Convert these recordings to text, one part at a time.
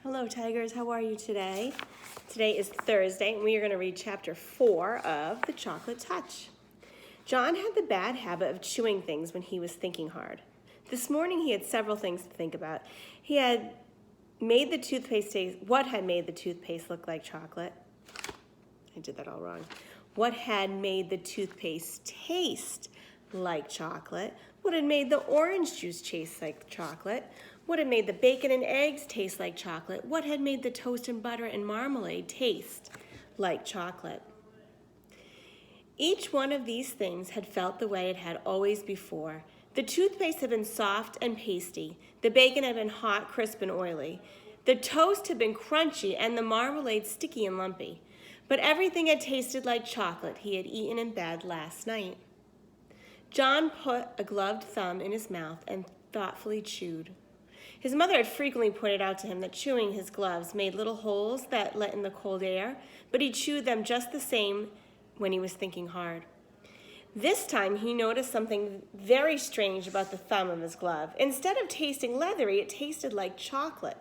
Hello, Tigers. How are you today? Today is Thursday, and we are going to read Chapter 4 of The Chocolate Touch. John had the bad habit of chewing things when he was thinking hard. This morning, he had several things to think about. He had made the toothpaste taste. What had made the toothpaste look like chocolate? I did that all wrong. What had made the toothpaste taste like chocolate? What had made the orange juice taste like chocolate? What had made the bacon and eggs taste like chocolate? What had made the toast and butter and marmalade taste like chocolate? Each one of these things had felt the way it had always before. The toothpaste had been soft and pasty. The bacon had been hot, crisp, and oily. The toast had been crunchy and the marmalade sticky and lumpy. But everything had tasted like chocolate he had eaten in bed last night. John put a gloved thumb in his mouth and thoughtfully chewed. His mother had frequently pointed out to him that chewing his gloves made little holes that let in the cold air, but he chewed them just the same when he was thinking hard. This time he noticed something very strange about the thumb of his glove. Instead of tasting leathery, it tasted like chocolate.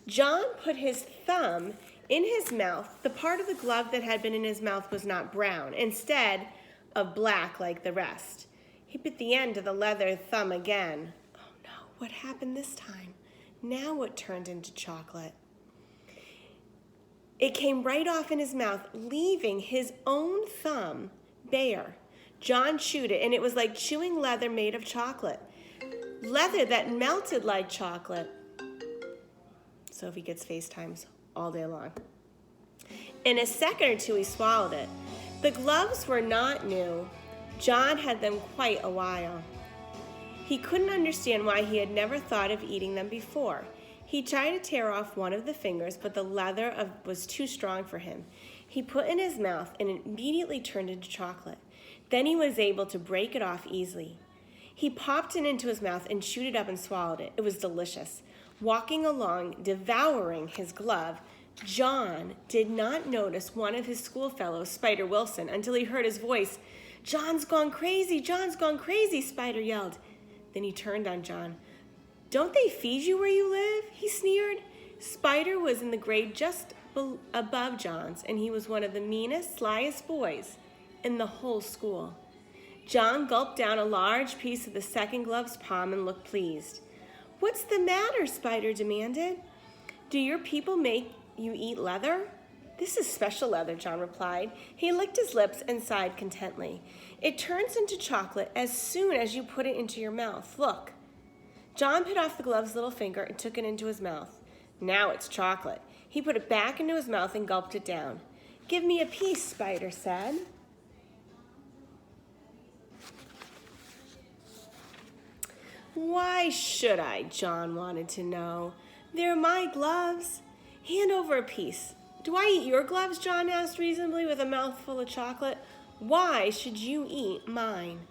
John put his thumb in his mouth. The part of the glove that had been in his mouth was not brown, instead of black like the rest. He bit the end of the leather thumb again. Oh no, what happened this time? Now it turned into chocolate. It came right off in his mouth, leaving his own thumb bare. John chewed it, and it was like chewing leather made of chocolate. Leather that melted like chocolate. Sophie gets FaceTimes all day long. In a second or two, he swallowed it. The gloves were not new. John had them quite a while. He couldn't understand why he had never thought of eating them before. He tried to tear off one of the fingers, but the leather was too strong for him. He put it in his mouth, and it immediately turned into chocolate. Then he was able to break it off easily. He popped it into his mouth and chewed it up and swallowed it. It was delicious. Walking along, devouring his glove, John did not notice one of his schoolfellows, Spider Wilson, until he heard his voice. "John's gone crazy! John's gone crazy!" Spider yelled. Then he turned on John. "Don't they feed you where you live?" he sneered. Spider was in the grade just above John's, and he was one of the meanest, slyest boys in the whole school. John gulped down a large piece of the second glove's palm and looked pleased. "What's the matter?" Spider demanded. "Do your people make you eat leather?" "This is special leather," John replied. He licked his lips and sighed contentedly. "It turns into chocolate as soon as you put it into your mouth. Look." John bit off the glove's little finger and took it into his mouth. "Now it's chocolate." He put it back into his mouth and gulped it down. "Give me a piece," Spider said. "Why should I?" John wanted to know. "They're my gloves. Hand over a piece." "Do I eat your gloves?" John asked reasonably with a mouthful of chocolate. "Why should you eat mine?"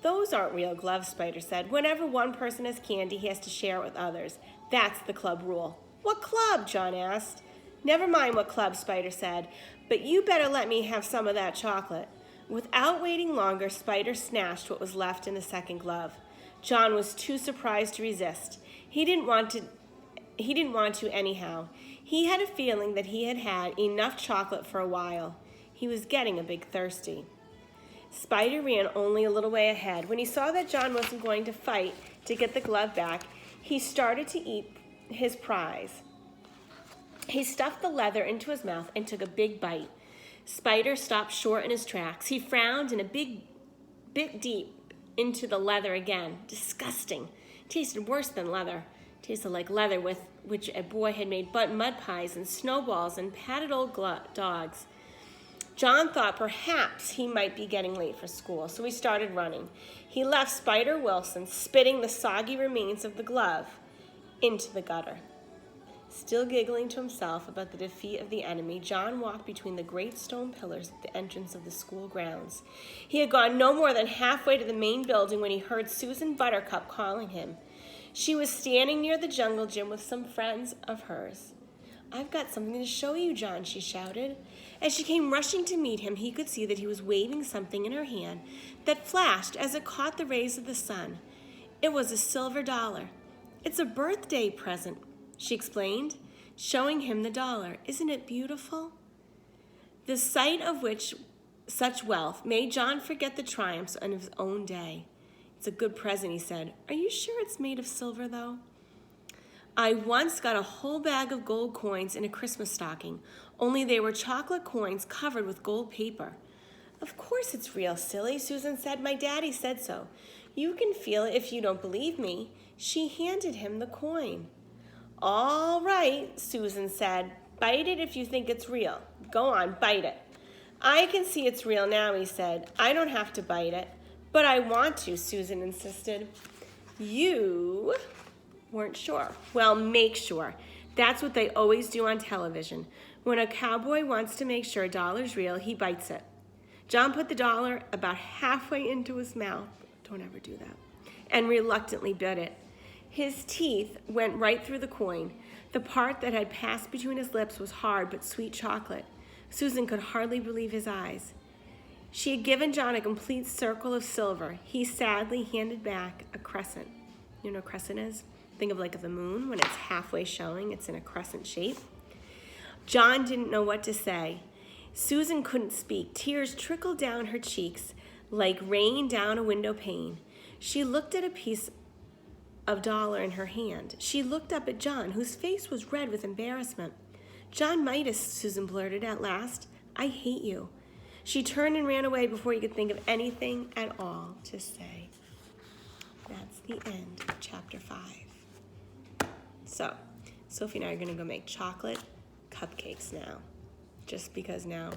"Those aren't real gloves," Spider said. "Whenever one person has candy, he has to share it with others. That's the club rule." "What club?" John asked. "Never mind what club," Spider said, "but you better let me have some of that chocolate." Without waiting longer, Spider snatched what was left in the second glove. John was too surprised to resist. He didn't want to anyhow. He had a feeling that he had had enough chocolate for a while. He was getting a bit thirsty. Spider ran only a little way ahead. When he saw that John wasn't going to fight to get the glove back, he started to eat his prize. He stuffed the leather into his mouth and took a big bite. Spider stopped short in his tracks. He frowned and a bit deep into the leather again. Disgusting. Tasted worse than leather. Tasted like leather with which a boy had made mud pies and snowballs and patted old dogs. John thought perhaps he might be getting late for school, so he started running. He left Spider Wilson spitting the soggy remains of the glove into the gutter. Still giggling to himself about the defeat of the enemy, John walked between the great stone pillars at the entrance of the school grounds. He had gone no more than halfway to the main building when he heard Susan Buttercup calling him. She was standing near the jungle gym with some friends of hers. "I've got something to show you, John," she shouted. As she came rushing to meet him, he could see that he was waving something in her hand that flashed as it caught the rays of the sun. It was a silver dollar. "It's a birthday present," she explained. showing him the dollar. Isn't it beautiful? The sight of which such wealth made John forget the triumphs of his own day. It's a good present, he said. Are you sure it's made of silver, though? I once got a whole bag of gold coins in a Christmas stocking, only they were chocolate coins covered with gold paper. Of course it's real, silly, Susan said. My daddy said so. You can feel it if you don't believe me. She handed him the coin. All right, Susan said. Bite it if you think it's real. Go on, bite it. I can see it's real now, he said. I don't have to bite it. But I want to, Susan insisted. You weren't sure. Well, make sure. That's what they always do on television. When a cowboy wants to make sure a dollar's real, he bites it. John put the dollar about halfway into his mouth. Don't ever do that. And reluctantly bit it. His teeth went right through the coin. The part that had passed between his lips was hard but sweet chocolate. Susan could hardly believe his eyes. She had given John a complete circle of silver. He sadly handed back a crescent. You know what a crescent is? Think of like the moon when it's halfway showing. It's in a crescent shape. John didn't know what to say. Susan couldn't speak. Tears trickled down her cheeks like rain down a window pane. She looked at a piece of dollar in her hand. She looked up at John, whose face was red with embarrassment. John Midas, Susan blurted at last. I hate you. She turned and ran away before he could think of anything at all to say. That's the end of chapter 5. So, Sophie and I are going to go make chocolate cupcakes now. Just because now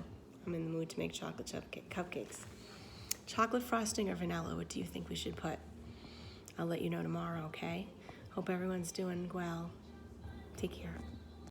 I'm in the mood to make chocolate cupcakes. Chocolate frosting or vanilla, what do you think we should put? I'll let you know tomorrow, okay? Hope everyone's doing well. Take care.